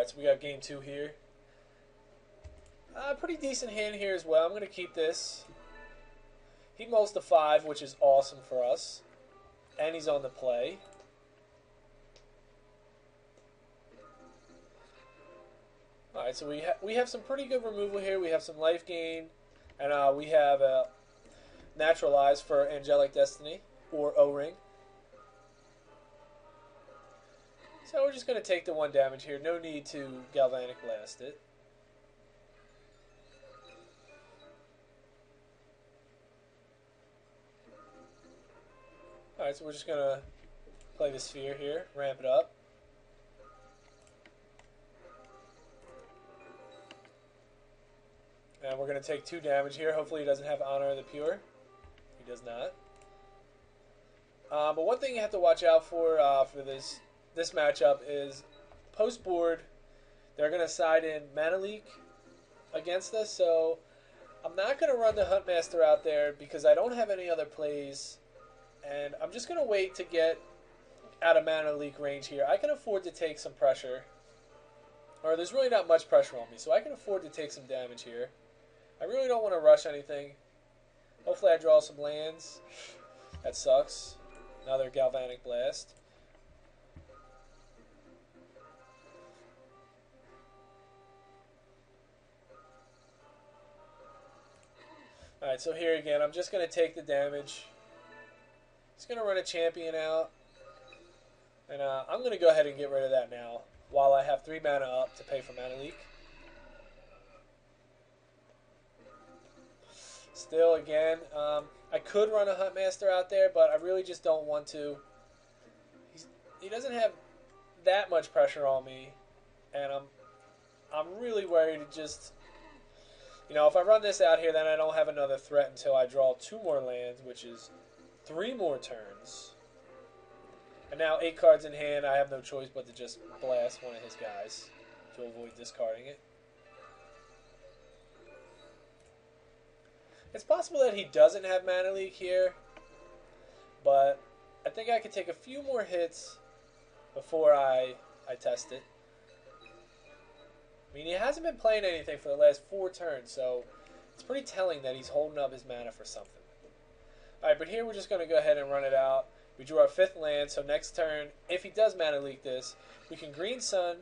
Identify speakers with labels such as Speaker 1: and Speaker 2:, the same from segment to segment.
Speaker 1: Alright, so we got game 2 here. Pretty decent hand here as well. I'm going to keep this. He mulls to 5, which is awesome for us. And he's on the play. Alright, so we have some pretty good removal here. We have some life gain. And we have Naturalize for Angelic Destiny, or O-Ring. So we're just going to take the 1 damage here. No need to Galvanic Blast it. Alright, so we're just going to play the Sphere here, ramp it up. And we're going to take 2 damage here. Hopefully he doesn't have Honor of the Pure. He does not. But one thing you have to watch out for this matchup is post board, they're going to side in Mana Leak against us. So I'm not going to run the Huntmaster out there because I don't have any other plays. And I'm just going to wait to get out of Mana Leak range here. I can afford to take some pressure. Or there's really not much pressure on me, so I can afford to take some damage here. I really don't want to rush anything. Hopefully I draw some lands. That sucks. Another Galvanic Blast. Alright, so here again, I'm just going to take the damage. Just going to run a champion out. And I'm going to go ahead and get rid of that now, while I have 3 mana up to pay for Mana Leak. Still, again, I could run a Huntmaster out there, but I really just don't want to. He doesn't have that much pressure on me, and I'm really worried to just, if I run this out here, then I don't have another threat until I draw 2 more lands, which is 3 more turns. And now 8 cards in hand, I have no choice but to just blast one of his guys to avoid discarding it. It's possible that he doesn't have Mana Leak here, but I think I could take a few more hits before I test it. I mean, he hasn't been playing anything for the last 4 turns, so it's pretty telling that he's holding up his mana for something. Alright, but here we're just going to go ahead and run it out. We drew our 5th land, so next turn, if he does Mana Leak this, we can Green Sun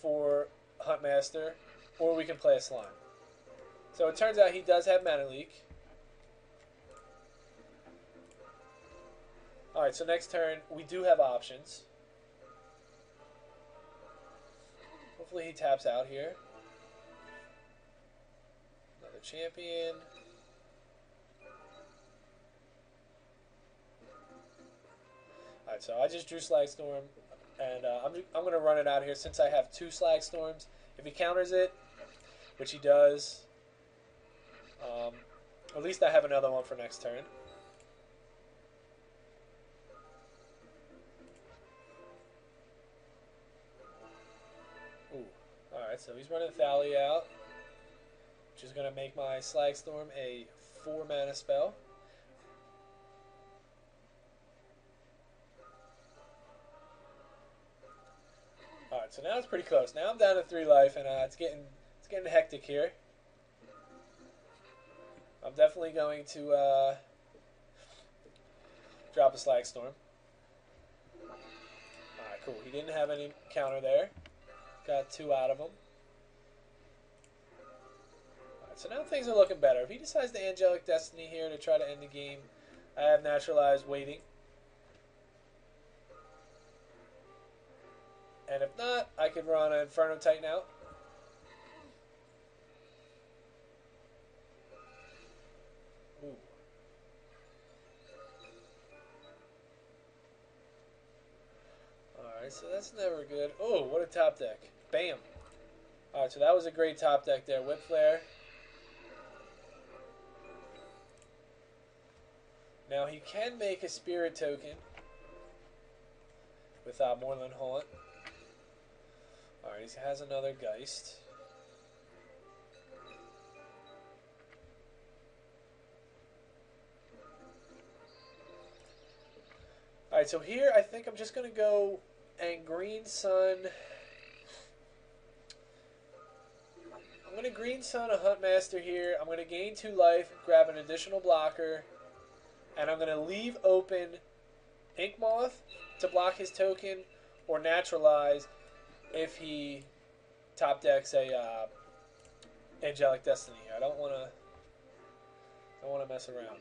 Speaker 1: for Huntmaster, or we can play a Slime. So it turns out he does have Mana Leak. Alright, so next turn, we do have options. Hopefully he taps out here. Another champion. Alright, so I just drew Slag Storm, and I'm going to run it out here since I have 2 Slag Storms. If he counters it, which he does, at least I have another one for next turn. Ooh, alright, so he's running Thalia out, which is going to make my Slag Storm a 4 mana spell. Alright, so now it's pretty close. Now I'm down to 3 life, and it's getting hectic here. I'm definitely going to drop a Slag Storm. Alright, cool. He didn't have any counter there. Got 2 out of him. Alright, so now things are looking better. If he decides to Angelic Destiny here to try to end the game, I have Naturalize waiting. And if not, I could run an Inferno Titan out. Ooh. Alright, so that's never good. Oh, what a top deck. Bam. Alright, so that was a great top deck there. Whip Flare. Now he can make a Spirit Token with Moorland Haunt. Alright, he has another Geist. Alright, so here I think I'm just going to go and Green Sun I'm going to Green Sun a Huntmaster here. I'm going to gain 2 life, grab an additional blocker, and I'm going to leave open Ink Moth to block his token, or Naturalize if he top decks a Angelic Destiny. I don't want to mess around.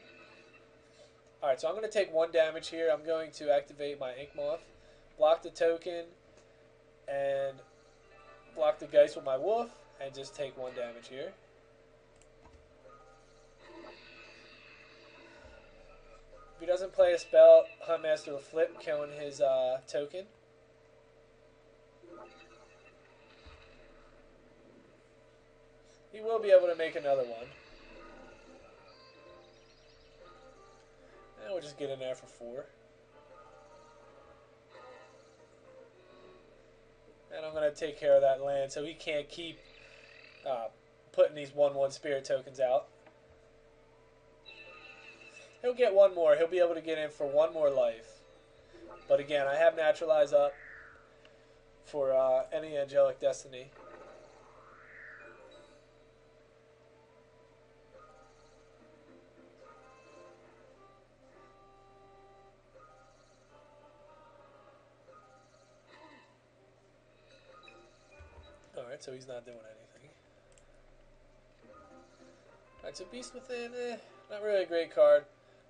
Speaker 1: All right, so I'm going to take 1 damage here. I'm going to activate my Ink Moth, block the token, and block the Geist with my Wolf, and just take 1 damage here. If he doesn't play a spell, Huntmaster will flip, killing his token. He will be able to make another one. And we'll just get in there for 4. And I'm going to take care of that land so he can't keep putting these 1/1 spirit tokens out. He'll get 1 more. He'll be able to get in for 1 more life. But again, I have Naturalize up for any Angelic Destiny. Alright, so he's not doing anything. Alright, so Beast Within, not really a great card.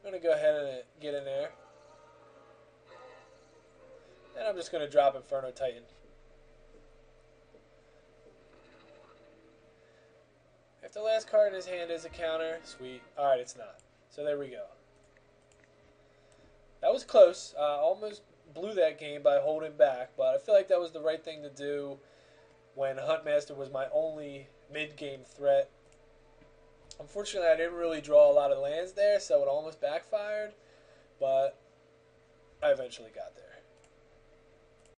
Speaker 1: I'm going to go ahead and get in there. And I'm just going to drop Inferno Titan. If the last card in his hand is a counter, sweet. Alright, it's not. So there we go. That was close. Almost blew that game by holding back, but I feel like that was the right thing to do when Huntmaster was my only mid-game threat. Unfortunately, I didn't really draw a lot of lands there, so it almost backfired, but I eventually got there.